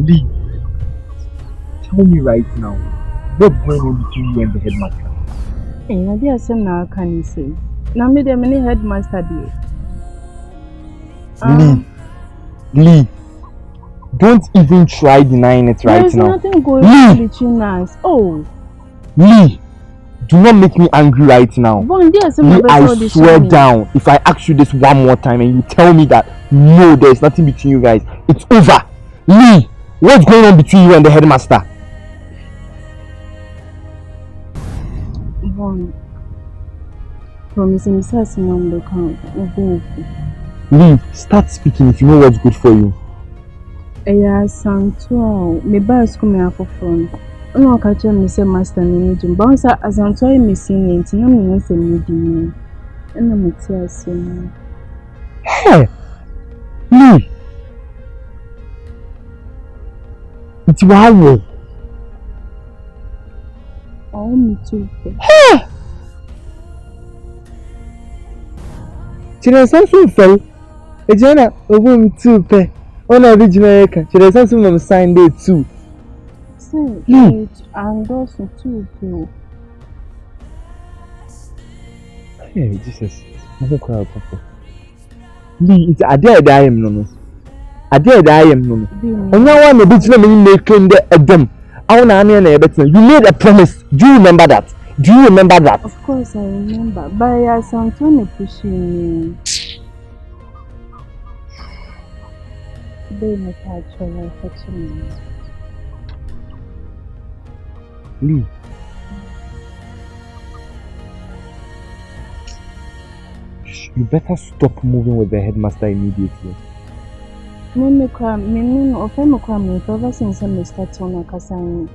Lee, tell me right now, what's going on between you and the headmaster? I did say now can you say? Now me the many headmaster there. Lee, don't even try denying it right now. There's nothing going on between us. Oh, Lee, do not make me angry right now. Lee, I swear down, if I ask you this one more time and you tell me that no, there's nothing between you guys, it's over. Lee, what's going on between you and the headmaster? Promising mom the count. Lee, start speaking if you know what's good for you. Santo, me buy school me for front. No catch me say master ni jum. Bounce as Santo me sing it. No me say me di. And I'm saying. Hey, Lee, it's wow. Oh, me too. Hey, Chile Samson fell. A Jana, a woman too. On original, Chile Samson mom signed it too. Say, and those too. Hey, Jesus. Lee, it's a dead I am no. A dead I am no. And now I'm a bit making the Adam. You made a promise. Do you remember that? Do you remember that? Of course I remember. But I Santo pushing me. They make actually touching me. Lee. You better stop moving with the headmaster immediately. Ever since I started on a casino,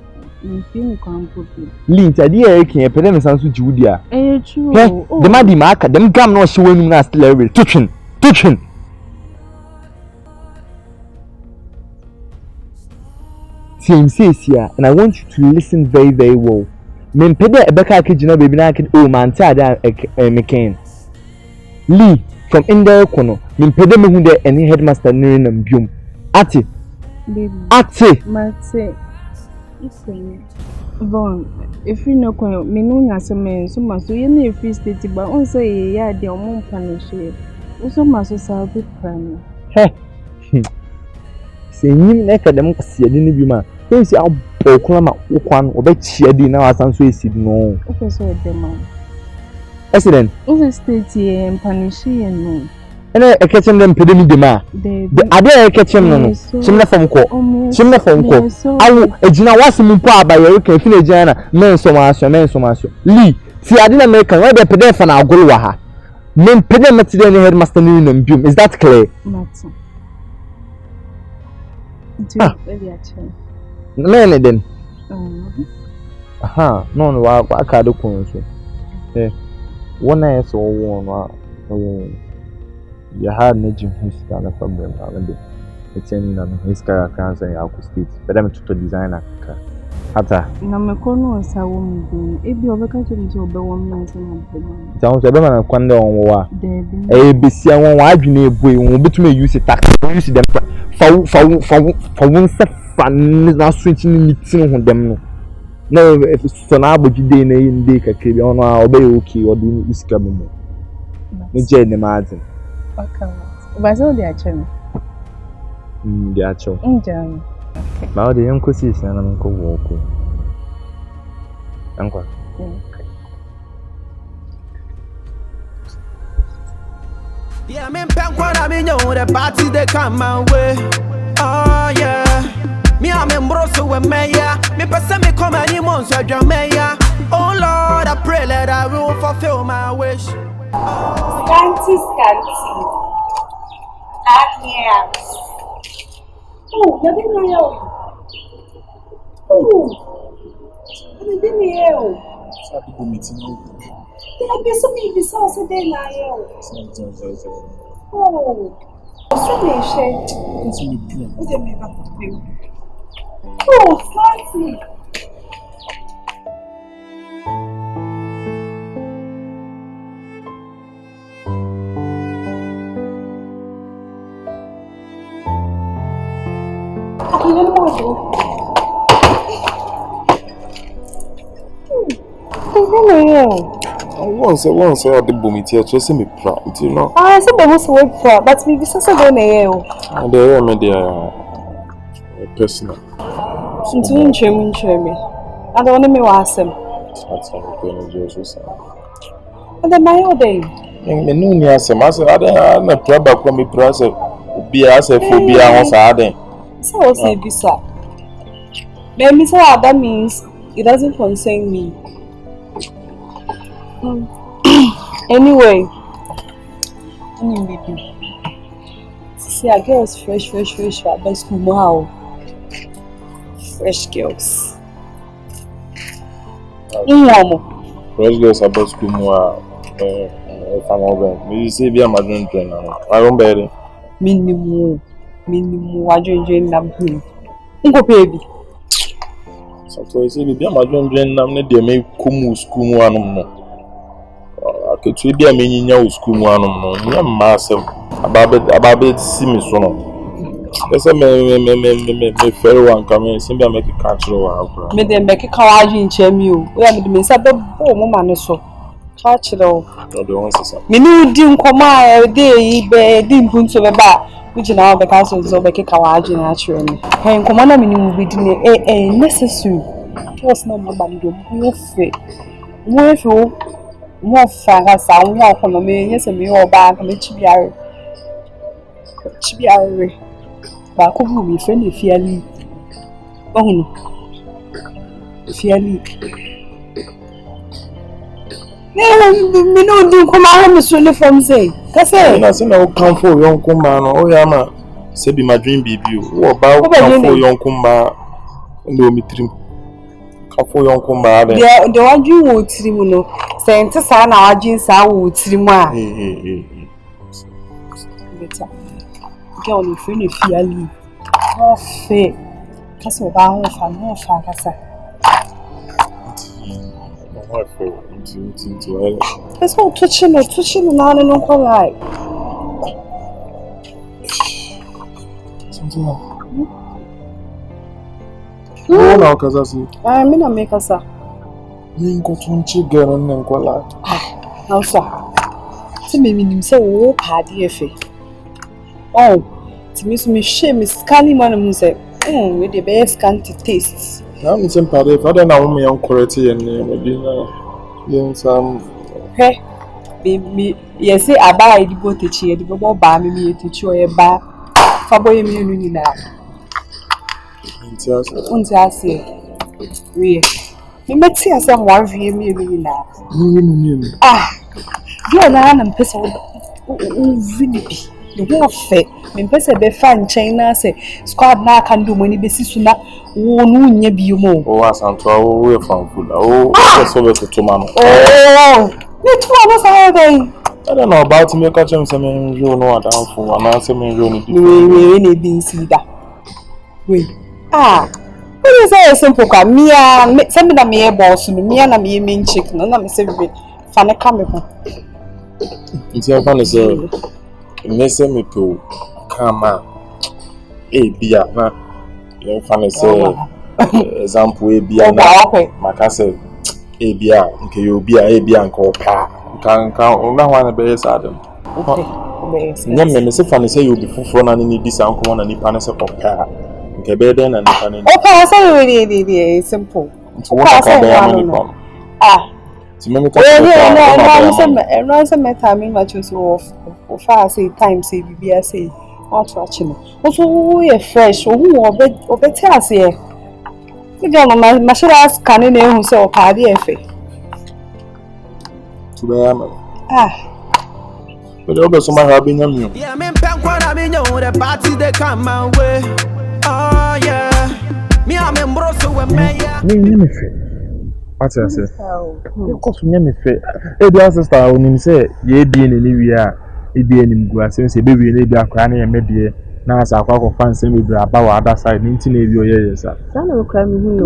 Lee, it's a dear king, a pedant sounds with Judia. True. The Maddy Marker, them gum not showing us level. Touching. Same says here, and I want you to listen very, very well. Men peda a Becca kitchen, baby, I can man tired a McCain. Lee, from India Kono, men peda me who any headmaster nearing and boom. Ati. Mate. Bon, if you know, me no so men so much, so you need a free state, but on say, yeah, the own punish. Also, must so be prime. Hey, say, you make a democracy, I didn't be man. Don't see how Poclama one or bet she did now as I'm so no. Okay, so the man. Accident. Also, state and punish and and I catch them pedemi de ma. The other catch him no. Shimna from call. I will a Gina was him by your can finish Jana, men so much. Lee, see, I didn't make a rather pedef and I'll go waha. Men pedemet any headmaster in and boom. Is that clear? No, then. Aha, no, I can't do so. One eye so one. You had no gym his kind of problem. It's in his character and Alco State, but I'm to designer. Hata. Namakono was a woman. If you ever catch him to obey 1 month, sounds a woman and quando on war. A BC and one you boy won't be to me use a tax. Use them for one fun is now switching meeting on them. No, if it's an average day in day, can obey okay or do this coming. No, Jane, imagine. Okay, but so they are children. They are children. Okay. Now the young cousins and Uncle Walker. Uncle. Yeah, I'm in Pankwan, I mean, the party they come my way. Oh, yeah. Me, I'm in Brosso with Maya. Me, person me come any months with Jamaica. Oh, Lord, I pray that I will fulfill my wish. Scanty. Yeah. Oh, you didn't know. Oh, you didn't know. Sabe do meeting now? Tem a pessoa que me só se der na eu. Oh, você mexe. O de me vai por. Oh, Scanty. Once I did bomity, I just me proud, you know. I said I was work for, but maybe so don't know. And they are media personal. Into me. I don't know me was him. That's how Akabenezer. And then my old day. Me no ni asem ase ade na praba kwa me prase obi ase phobia ho sa ade. So what's it bisa? Maybe so that means it doesn't concern me. Anyway, see, a girl is fresh, but school now. Fresh girls. Fresh girls about school more. If I'm over, you see, be a madron trainer. I don't bet it. Minimum, I drink them. Uncle baby. So I say, be a madron trainer. They make kumu school one. I could be a mini school one. I'm massive. About it, see me so. Yes, I may fair one coming. Simply make a catch over. May they make a carriage in Chemu. We are the Miss Woman so. Catch it all. Minu dim koma e dey be dim punto be ba which now be caso so be kawaji naturally hen koma na minu be di necessary was no more bando mo fe mo fa sa wo kono me yese me oba ka me chibiare ba ko bu mi fe ne fiali ohunu fiali me no do come out so from say kase na say na come for yon kuma no o ya ma say be my dream baby o ba come for yon kuma ndo mi trim come for yon kuma de waju wo trim no say ente sa na waju sa wo trim a beta girl ni fe ni fiali o fe kase o ba ho fa kasa That's what touching now and no call like. Something like. No, no, cause I see. I mean, I make us a. You got one chicken and call like. Now, sir. To me, so party if oh, to me, shame is scanning one who said, with the best scanty tastes. I'm saying, party if I don't know me on quality and maybe some. Hey, baby, yes, I buy the boat to cheer the bubble bar me to chew a bar. Faboy me now. Unti we met see us one view me now. You and I am person Vinipi. The whole fair, me person be fan China say, squad now can do money basis na no nye bi mo. Oh, as Antoine, we from food. Oh, so we to man. Oh, me too was I don't know about me catch him some you know what I'm for and answer me you we been see that. Wait. What is that simple ka me send me na me boss me na me main chick na me say we fa na come home. It's your fun is Nesse me to come bia na you fan say example bia na maka say bia nke you bia nko pa kan na wan be sad okay nyem me say fan say you be fufuro na ni di san ko na nipa na say pa nke be den na nipa na okay say really simple okay say nipa no say meta me much so of far say time say bibia say what watching also we fresh who obeti ase e go no ma shira scan na ehun say o paade efe to be am but obe so ma ha be nyam nyu yeah me pen kwa na me nyo the party they come my way oh yeah me am mbro so we me ya me fe what I say you cause me fe e dia sister onim say ye die ne wi a e die nim gu asem say be wi na bi akra na ye me die na asa akwa fan say me bra ba wa other side nti na bi oye yesa sa na okra mi hu no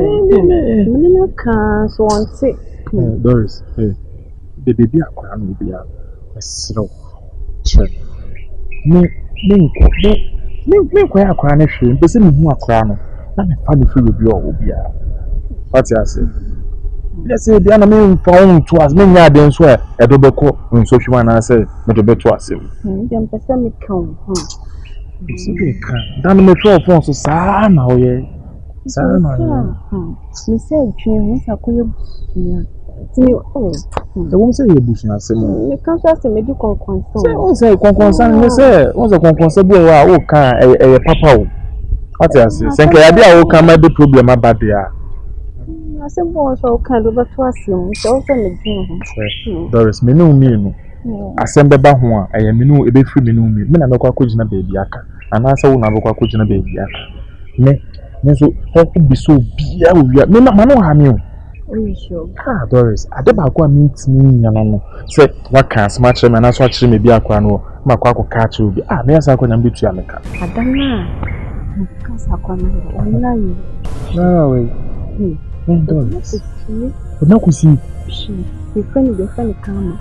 me na kan so on say Doris the baby akra no bi a esro che me ko akra na hwe mpese me hu akra no me find the free review or Obia. What's your say? Let's say the enemy found to as many than swear a double call when social one answer, but a better was him. Then person me come. It's a big can. Down the metro phone so sad now, yeah. Sad now. Me said, dream, I could you. The woman say you're bushing us. Me can't just a medical concern. Say, concern, you say, what's a concern? Oh, can a papa. What I say? Thank you. I will come at the problem about there. I said, was all kind of a trusting, so send Doris, me no me. I send the bahua, I am no a bit free me no me. Men are not quite a baby aka, and I saw never quite a baby aka. Me so, what could be so beer? Me not man, have you. Ah, Doris, I did not meet me, Yamano. Say, what can smash him and I watch him be a quano, my quack catch you be. Ah, yes, I couldn't be to America. I don't know. Because I can't no way. Doris. But now we see. Your friend, Karma.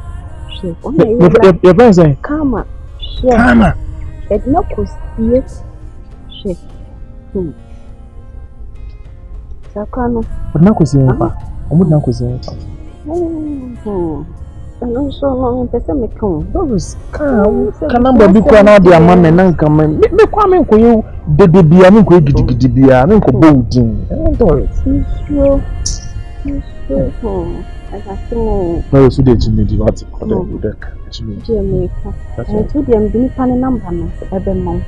Your friend say, Karma. Karma. It's not because she. Sakano. But now we see. I'm not going and also, no, person me come. Doris, can number be quite out there, man, and come. Me come for you. The be a minko gidi be a minko bolding. Doris. Sure. I have to. No, so did you need what? The deck. Jamaica. I told them, be panning number, every month.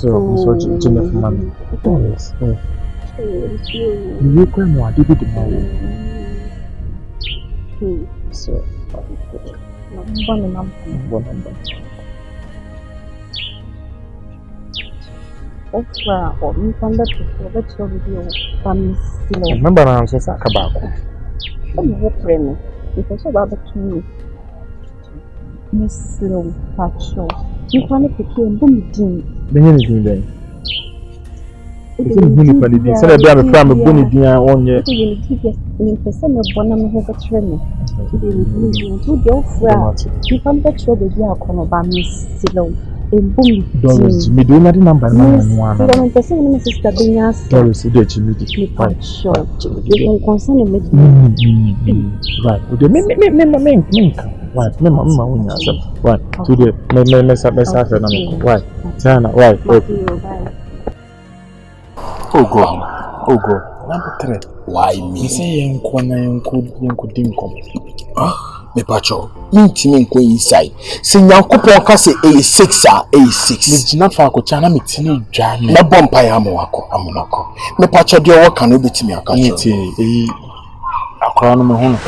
So, Jennifer, man. Doris. You require more, did it tomorrow. So, one number. That's why I'm from the video. Remember, I'm so Akabenezer. I'm hoping because of other two. Miss Slow, Pacho. You can't pick your boom team. Anything then. It's in the so that they have a family bunny dinner on ye. In person of Bonham has a training. To the off, you can't bet your baby are called by Miss Slow. Doris, me do not remember one. I'm person, Sister Binas. Doris, did you meet it? Quite sure. You can concern me. Right, right, right, today, right, Tana, right, oh God, number 3. Why me? You say you could dinkum. Me pacho, me timi nko inside. Se Nyankopon ka se A6 A6. Me gina fa ko chana me tini dwa me. Na bompa ya amonako. Me pacho de wo kan obetimi aka cho. Ti akwa no me hu no.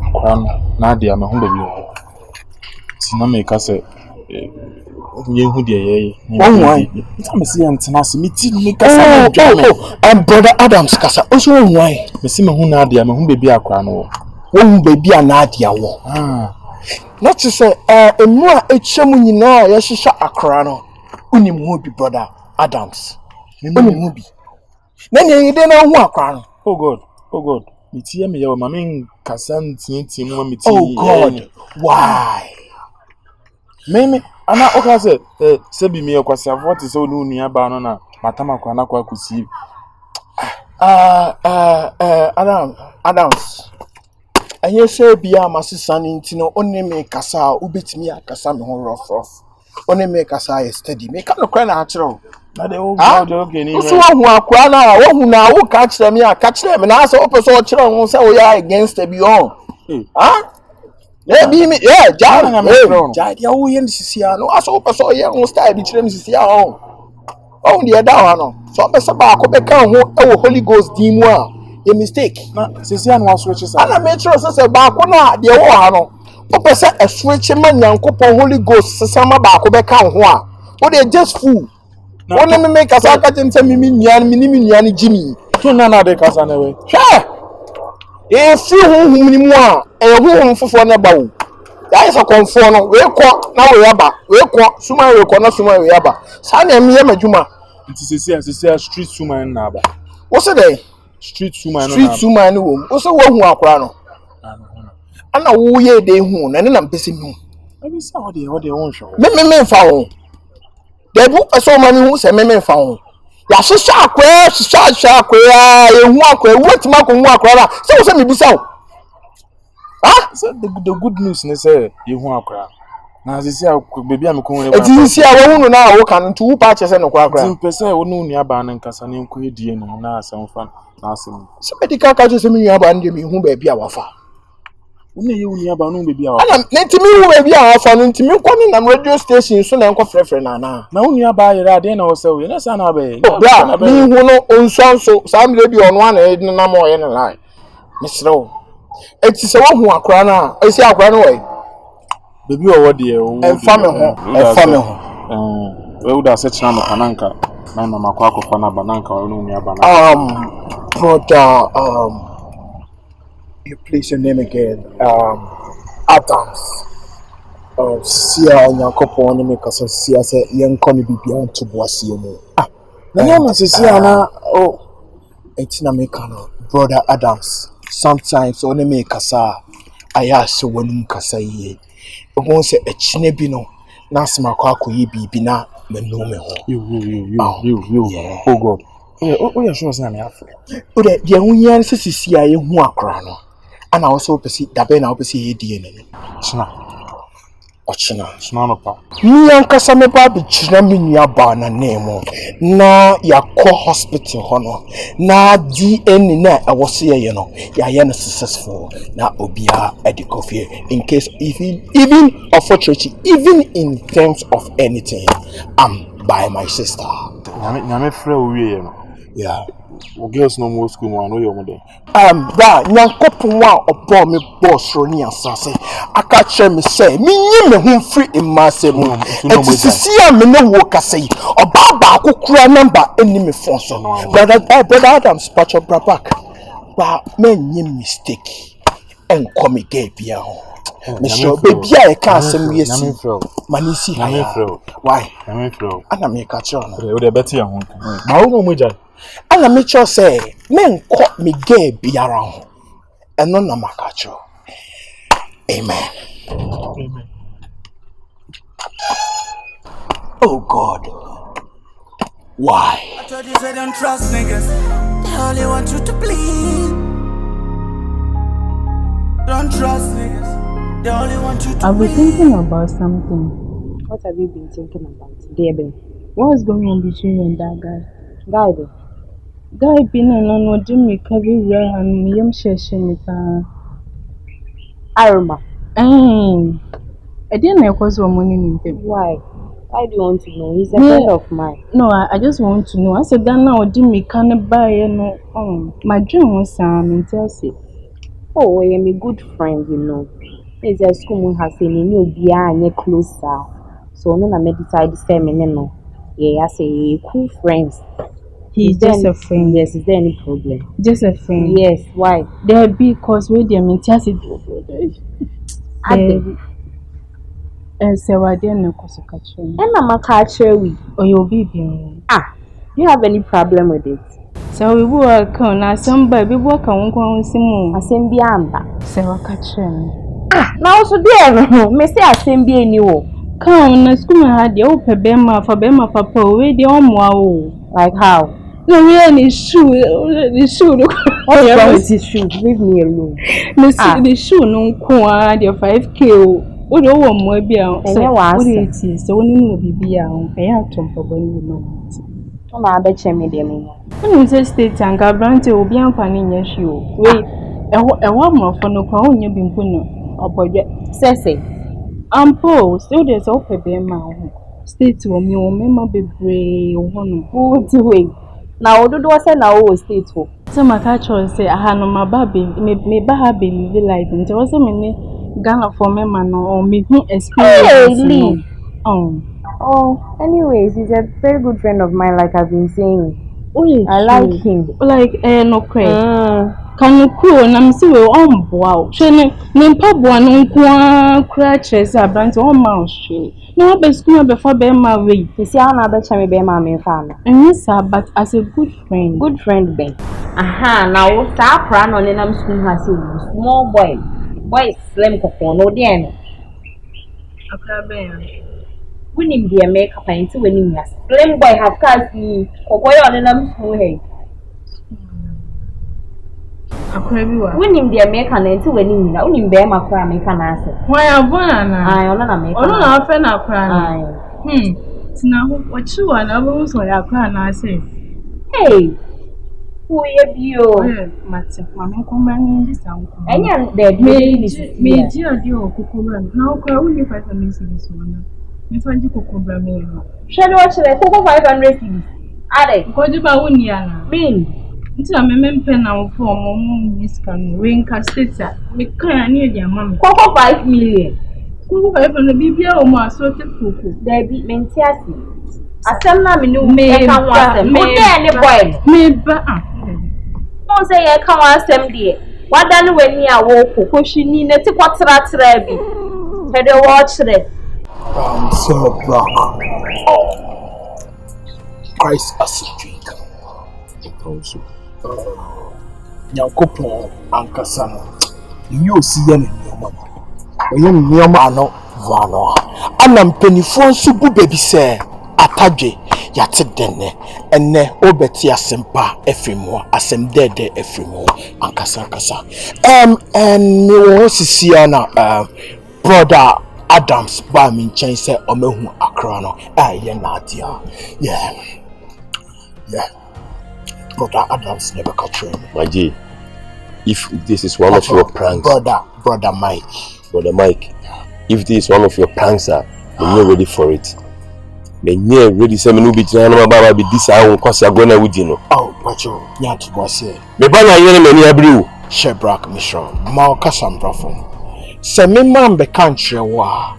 Akwa no na dia me hu bebi ho. Ti na me ka se hu de ye. Oh why? Ita me se antena se me ti me ka sa dwa me. And brother Adams kasa also why? Me se me hu na dia me hu bebi akwa no. One baby and Nadia wo. Not to say, emu a echemu nyina ya shisha akrano. Unim hu bi brother Adams. Unim hu bi. Na ne yede na hu akrano. Oh God. Me tie me yawo mame kasan tie mu me tie. Oh God. Why? Me ana oka se bi me yakwasa 40 so no nua ba no na matama kwa na kwa kusi. Adams. Aye say bia masisa ni ntino onne me kasa ubetimi akasa me ho rough. Onne me kasa ye steady. Me ka no kwa na akire. Na de o go de okay ni. So hu akwa na wo hu na wo ka kire me aka kire me na so opeso o kire ho say wo ya against the beyond. Bi me ja na me kire. Ja dia wo ye nsisia no aso opeso ye ho style bi kire me nsisia ho. Oh the da wa no. So opeso ba ko be kan ho e wo Holy Ghost di mu a a mistake. Na sisi anu switch sa. Ana make sure say ba ko na de wo ha no. Ope say a switch ma Nyankopon Holy Ghost sesama ba ko be kan ho a. O de just fool. Wona me make asa ka tem say mi nuan Jimmy. To na de kasa na we. Hwe. E fi hu ni mu a, e hu fofo na ba wo. Ya is a konfo no, we ko na we aba. We ko suma we ko na suma we aba. Sa na me madwuma. Nti sisi street suma na aba. Wo say dey street suma no wo. Wo say wo hu akora no. Ana wo ye de hu na ne na mpese mi hu. Abi say what dey won show. Me fa wo. There be so many who say me found. Ya shisha akwa, shisha akwa, ehu akwa, what ma ko hu akwa. So me bisa o. Ah, so the good news ne say ehu akwa. Na sisi baby am ko hu. Eti sisi a wo hu na wo kan to wo pa che se no kwa akwa. Tin pese wo nu nua ba ne nkasa ne nko edie no na asem fa na asem. So medical ka che se me nua ba ndie me hu ba bia wafa. Una ye unia ba no baby a. Ana ntimi hu ba bia wafa no ntimi ko ni na radio station so na enko frefre na na. Na unia ba yere ade na wo se we na sa na ba. Bra, mi hu no onsonso, sam lady on one na mo ye na line. Misro. Eti se wo hu akra na, esi akra no we. Baby o wode o. Enfa me ho. We would have said chama kananka. Na na makwa akwa na bananka o no unia ba na. Brother, you please your name again. Adams. Seer Nyankopon me kasa Seer say yen kɔ ne bibia nto boase mu. Na nyama Seer na o etina me kana brother Adams. Sometimes only me kasa aya se wonum kasa yie. Obo se echine bi no na asema kwa akoyi bibi na menu me ho. You. Oh God. Oh yeah, sure say na me afre. O de hunya se sisi a ye hu akra no. Ana wo so pesi dabe na wo pesi ye die ne. Ochina no pa. Ni ankasa me ba bi chira me nua ba na name na yakɔ hospital hono na DNA na ɛwɔ so ye no ya ye no successful na obia edikofie in case even unfortunately even in terms of anything I'm by my sister. Nyame frɛ o wie no. Yeah. O girls no more school mo no yo mo de. Ba Nyankopon a obo me boss ro ni asase aka kire me say me nyi me ho free imase mu enti sisi a me no wo kasa yi oba ba akokura number eni me phone so brother Adam spatch up back ba me nyi mistake en come get bia ho me sure baby I can asem we see manisi why ana me ka kire no o de beti ya ho ma wo mo ja ana me sure say men ko me get biara ho eno na makacho. Amen. Oh God. Why? I told you, say don't trust niggas. They only want you to bleed. Don't trust niggas. They only want you to I've been thinking about something. What have you been thinking about, Debbie? What's going on between you and that guy? Guy, been no Jimmy everywhere and me share Aroma. I didn't know cause of money in him. Why? Why do you want to know? He's a friend of mine. No, I just want to know. I said that now Jimmy can't buy no. My dream was in Chelsea. Oh, I am a good friend, you know. It's a school has a new beer and a closer. So no, I decide to say me no. Yeah, I say cool friends. He's just a friend. Yes, is there any problem? Just a friend. Yes, why? There be cause we them in Chelsea. So I didn't know cause of catching. And I'm a catcher we. Or you'll be being. Do you have any problem with it? So we work on now somebody work on one Simon. Assembly amba. So I catching. Now so there me say assembly anyway. Come na school had the open bema for bema papa we the omo. Like how? No, we are the shoe. What's wrong with this shoe? Leave me alone. The shoe no kwa the 5K. What do you want be out? What it is? So only will be out. I have to for you know. I'm a bet me them. When you say state and Gabrante will be unpanning your shoe. Wait, a woman for no crown you been put up or Say. Ampo, still there's open bema. State to me, remember be brave one. What way? Now, do I say now? State for so my catcher say I had no my baby, me baby live life and there was a minute Ghana for me man or me experience. Lee. Oh, anyways, he's a very good friend of mine, like I've been saying. Oh, yeah, I like him. Like no crazy. Can you cool and I'm still on wow. Shane Nimpabwa no crutches are brand on mouse shade. No, but school before Bema way. You see, I'm not me Bema me fan. And yes, sir, but as a good friend. Good friend, Ben. Now start run on and I'm school has a small boy. Boy, slim coupon, no, dear. Winning the America paint winning us. Blame boy have cast me or boy on them hey. Winning the American and to winning now in bear my crime and can answer. Why am I on America? Oh, no, I fell a crime. Now, what you are, I will say, I can't say. Hey, who you? Matter, Mamma, come in this house. And yet, there may dear dear Cocoa. Now, I will if I can miss this one. If I do Cocoa, me. Shall watch the Cocoa 500 cities. Are they? What about Uniana? Mean. It's a member now for Momo Miscan, Ring Castetta. We can't near their mamma. Cocoa 5 million. Who ever be or more sort of cocoa? There be Mentiasi. I tell me no me can't want them. Any boy. Me, Don't say I can't ask them, dear. What done when you are walk? She need to what's that rabbi. Had a watch there. I'm so black. Christ as a drink. Also, Yankopon and Cassano. You see any woman. When you no vano. And I'm penny for subu baby say, Ataje, Yatedene, and ne obetia sempa, efrimo, asem dede efrimo, and Kasa. And me was Siana, brother Adams, by me change say, Omehu Akrano, Nadia. Yeah. Brother Adams never captured me. My G, if this is one of your pranks, brother Mike, if this is one of your pranks, you're not ready for it. Then you're ready. Say me no be jana baba be this I won't cause you gonna with you know. Oh, but you to go say. Me bana yene me ni abriu. Shebrak mission. Ma kasam brafon. Se me man be country wa.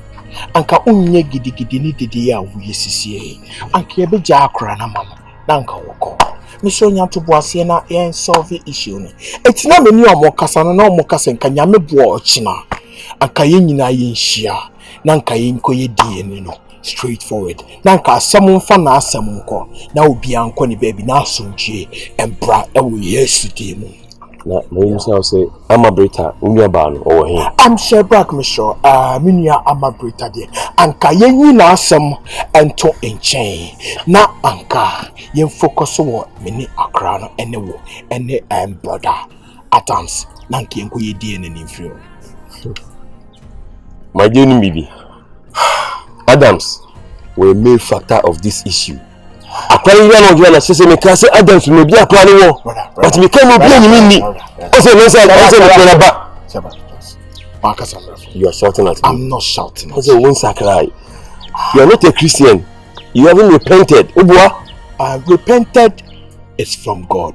Anka unye gidi ni didi ya wuye sisi. Anka ye be jakra na mama. Nanka woko. Mission nya to boase na yen solve issue ni. Eti na me ni omo kasa no na omo kasa nka nyame bo ochina. Anka ye nyina ye nhia. Nanka ye nkoye die ni no. Straightforward. Nanka asem mfa na asem nko. Na obi anko ni baby na asomdwe embra ewo Yesu di mu. Na you say Amabrita unyabano over here. I'm sure back me sure minia Amabrita de. Anka ye nyina asem ento enchen. Na anka yen focus on mini akra no ene wo ene brother Adams nanka yen ko ye die ne nimfrio. My dear Bibi, Adams were a main factor of this issue. According to Joanna, she said, "Because Adams may be a plan war, but we cannot blame me." You are shouting at me. I'm not shouting. You are not a Christian. You haven't repented. Repented is from God,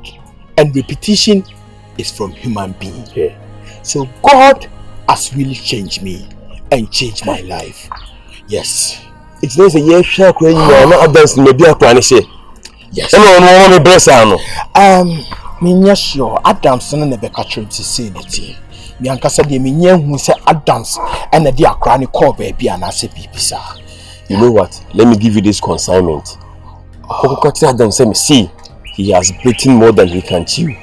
and repetition is from human being. Yeah. So God has really changed me and changed my life. Yes. It's not a year shark when you are not Adams may be a plan. Yes. No, bless me sure Adams and never catch to say it. Me ankasa de me nya hu say Adams and the akra ni call baby and I say pipisa. You know what? Let me give you this consignment. Adams say me see he has bitten more than he can chew.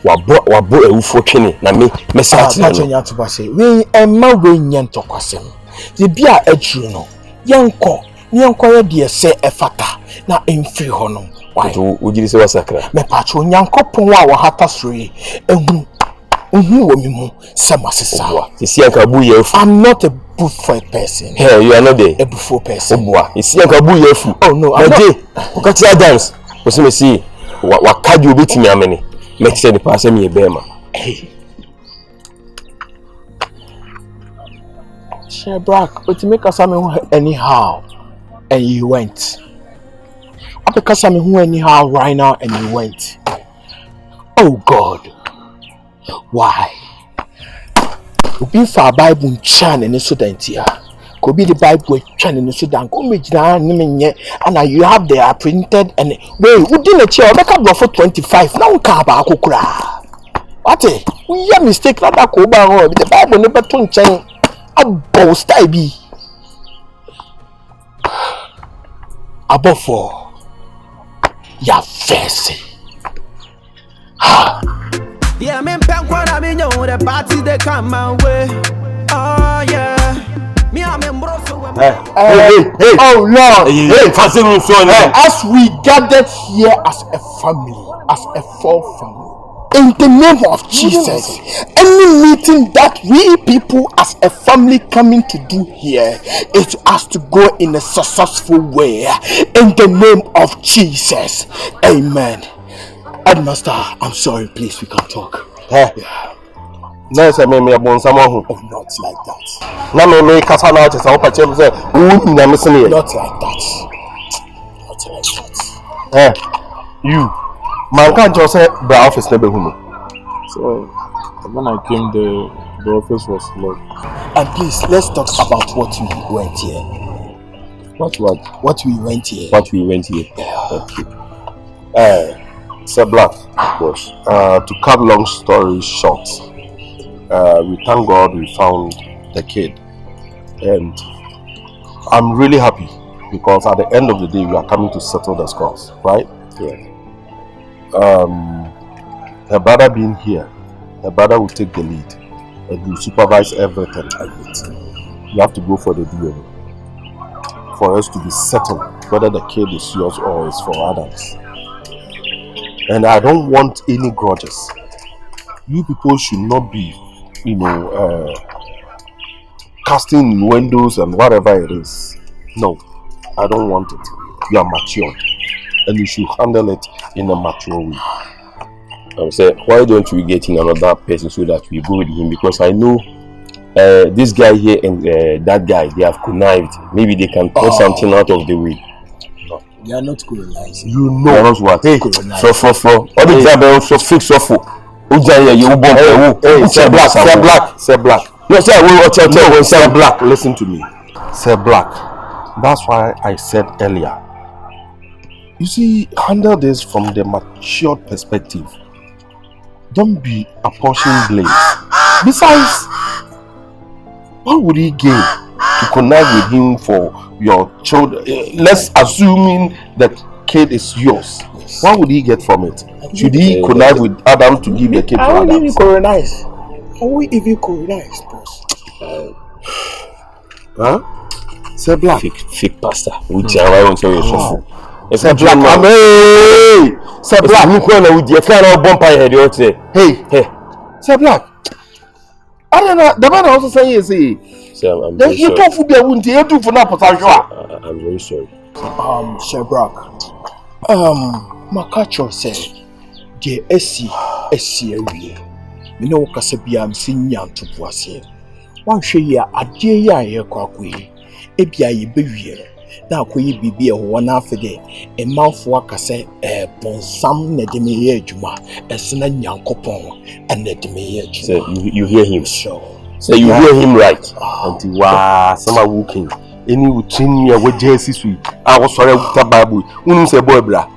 Wabo ewufo twene na me start na nya to say we emma we nya ntokwasem. The bia adru no yanko ye de se efata na emfiri ho no. Why would you say wasakra? Me patro nyankopon a wo hata sori ehu wo mi mu samasesa. I'm not a buffet person. Hey, you are not a buffet person. Oh no, I'm not. Dance. We see what card you beat me ameni. Make say the pass me a bema. Hey. Shebrak, but to make us anyhow and you went. I because I'm who anyhow right now and you went. Oh God. Why? Obi fa Bible chan and so dantia. Could be the Bible chan and so dan go me and you have the printed and wait, who didn't chair back up for 25 now kaba kukra. What a we are mistake that koba the Bible never to chan a boast I be above for ya face. Yeah, me pen kwa na me know the party they come my way. Oh yeah, me I'm in bro so Oh Lord. As we gathered here as a family, as a full family, in the name of Jesus, any meeting that we people as a family coming to do here, it has to go in a successful way. In the name of Jesus. Amen. Headmaster, I'm sorry, please, we can talk. Nice, I mean, I'm someone who. Oh, not like that. No, me, Casana, just I hope I say, Not like that. Not like that. You, man, can't just say the office never home. So, when I came, the office was locked. And please, let's talk about what we went here. What we went here. Okay. Sir Black, of course. To cut long story short, we thank God we found the kid, and I'm really happy because at the end of the day we are coming to settle the scores, right? Yeah. Her brother being here, her brother will take the lead and will supervise everything. You have to go for the DNA for us to be settled whether the kid is yours or is for others. And I don't want any grudges. You people should not be, casting windows and whatever it is. No, I don't want it. You are mature, and you should handle it in a mature way. I would say, why don't we get in another person so that we go with him? Because I know this guy here and that guy, they have connived. Maybe they can pull something out of the way. They are not colonizing. You know what? Hey, for. All the job also fix off. Say black. No, say black. Listen to me. Say black. That's why I said earlier. You see, handle this from the mature perspective. Don't be apportioning blame. Besides, what would he gain to connect with him for your children? Let's assuming that kid is yours. Yes. What would he get from it? Should he connect with Adam to give the kid to Adam? Are we even colonized, boss? Huh? Say black. Fake pastor. Which I want to tell you so. Say black. Say black. Hey. Say black. I don't know. The man also saying is he. I'm very sorry. Sir Brock. Makacho said, "Je esi ewie. Me no kasa bia am sinya ntopo ase. Wan hwe ya ade ya ye kwakwe. Ebia ye bewie. Na akoyi bibi e ho na afede. E manfo akase bonsam na de me ye adwuma. Esena nyankopon and na de me ye adwuma." So you hear him. So you hear him right. Until some walking. Any routine near what JC sweet. I was sorry with the Bible. Unum say boy bra.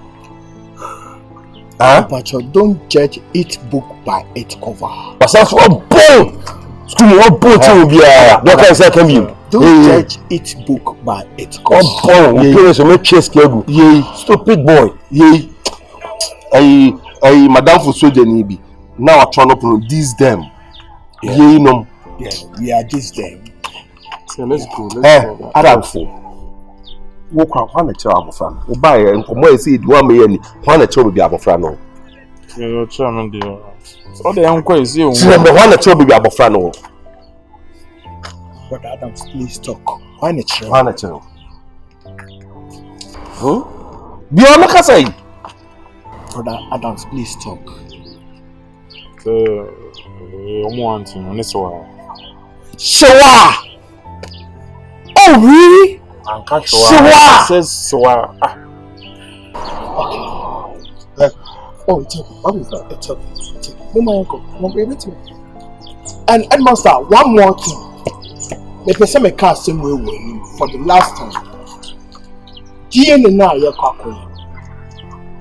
But you don't judge each book by its cover. But that's what bone. School what bone to be what can I say can you? Don't judge each book by its cover. Bone. We play some chess club. Yay, stupid boy. Yay. I madam for soldier nibi. Now I try to pronounce these them. Yay no. Yeah, we are this them. So let's go. Adam for. Walk out one child of fan. Who buy and come away see it 1 million. One child will be able to know. You're charming, dear. So the uncle is you. Remember, one child will be able to know. But Adam, please talk. One child. One child. Huh? Beyond the say. Brother Adams, please talk. Shawa! Oh, really? Shawa! Says Shawa. Okay. Oh, it's okay. What is that? It's okay. No, my uncle. And Headmaster, one more thing. The person may cast him way for the last time. DNA na ya kwakwe.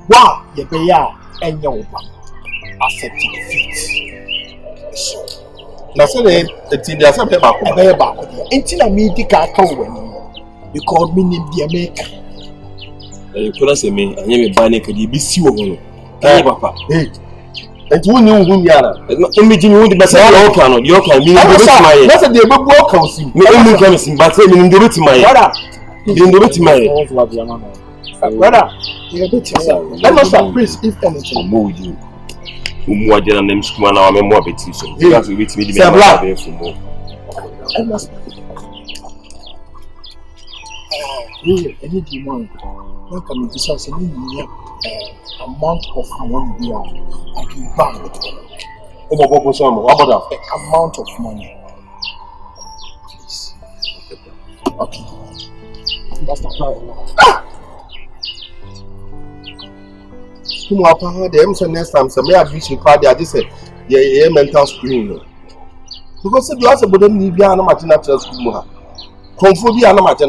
Wow, ye be ya enya oba. Accept defeat. So, na say the thing dey accept back. Ebe back. Enti na me di ka aka wo ni. Because me nim di America. You could say me, anya me ba na ka di bi si wo no. Hey papa. Hey. And you knew whom you are. Imagine you the best of your can mean that's a day book council. No one comes in, but in the wit my in the wit my brother. Let us please, if anything, move you. More than them school now, I'm more petition. You have to reach me the black for more. I must. Really, any demand. Not coming to say amount of money we are. I can buy it. What about the amount of money? Please. Okay. That's the plan. Them so next time, so may I reach in party. I just say, yeah, mental screen. Because if you ask about them, you are not much natural school. Confobi, I'm not.